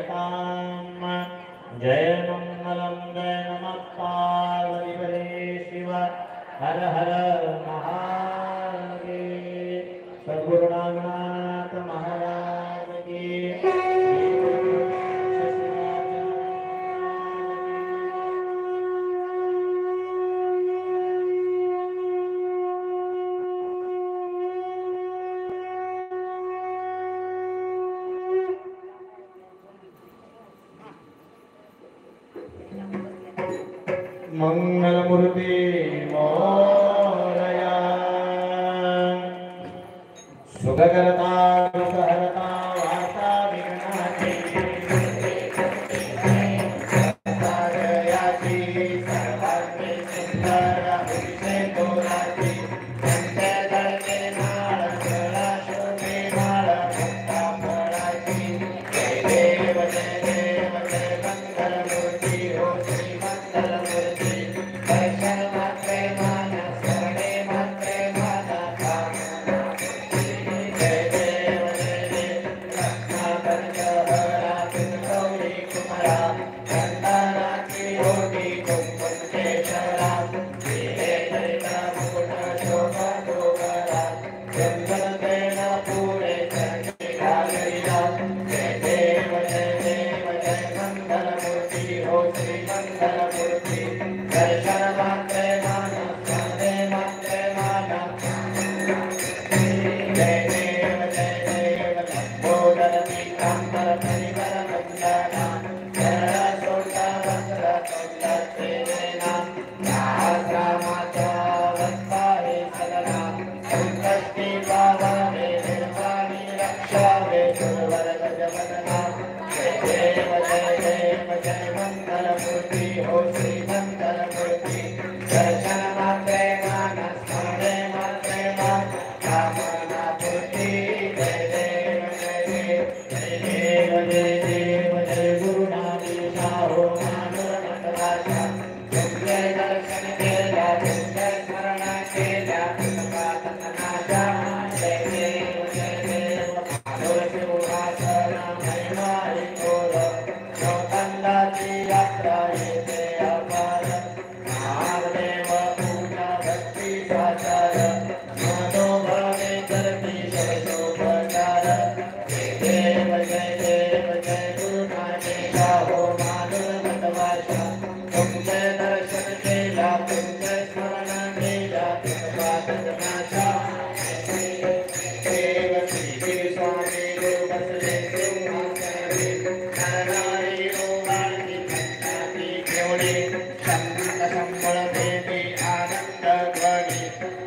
भजताम् जय मंगलम जय नमः पार्वतीपते शिव हर हर महादेव सद्गुरु नागनाथ महाराज की मंगलमूर्ति मोरया सुखकर्ता सुखहर्ता वार्ता विघ्नाची सर्वयाची सर्वात्मे सुंदर अभिषेकोराची संते धरते नाळ कळा शोभे नाळ भक्ता फळाची जय देव जय देव जय मंगलमूर्ती हो श्री मंगलमूर्ती दर्शन मात्रे मान स्मरणे मात्रे मान जय देव रत्नाकर्ष हरा गौरी कुमारा चंदनाची होती कुंकुमेश्वरा दिले चरिता मुकुट शोभा डोगरा चंदन तेन पुरे चंडी घालरिया जय देव जय मंगलमूर्ती हो श्री मंगलमूर्ती दर्शन मात्रे मान स्मरणे मात्रे मान जय देव लंबोदर पीतांबर परिवर मंडना सरस्वता वस्त्र कौशलेना रामाचा वत्तारे सगला संकष्टी पावने निर्वाणी रक्षावे गुरुवर गजवदना जय देव जय मंगलमूर्ती हो श्री मंगलमूर्ती दर्शन मात्रे मान स्मरणे मात्रे मान कामना पूर्ति जय देव जय गुरुनाथीशा हो मानवमतवासा तुमचे दर्शन केल्या तुमचे स्मरण केल्या तुमचा जय देव शिवहासन महिमारी गोर चौकंदाची यात्रा येते अपार महादेव पूजा भक्ती साचार मनोभावे करती शोभकार जय देव जय गुरुनाथीशा हो मानवमतवासा तुमचे दर्शन केल्या तुमचे स्मरण केल्या तुमचा जगनाचा देव श्री स्वामी देव बसले सिंहासनी नरनारी ओवाळती कंठाती केवढी संत संबळ देवी आनंद ध्वनी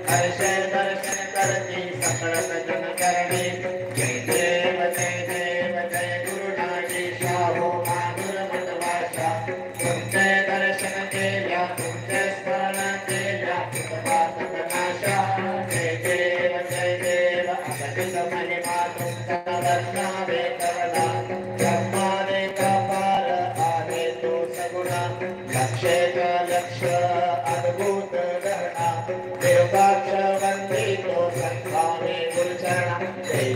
हर्ष दर्शन करती सकळ जन करणी जय देव जय गुरुनाथीशा हो मानवमतवासा तुमचे दर्शन केल्या तुमचे स्मरण केल्या तुमचा जगनाचा जय देव अगतिक महिमा तुमचा दर्शनावे करला ब्रह्माने कपाल आहे तो सगुणा लक्षेक लक्ष अद्भुत गहना देवकाक्ष वंदितो संभावे गुरुचरणा जय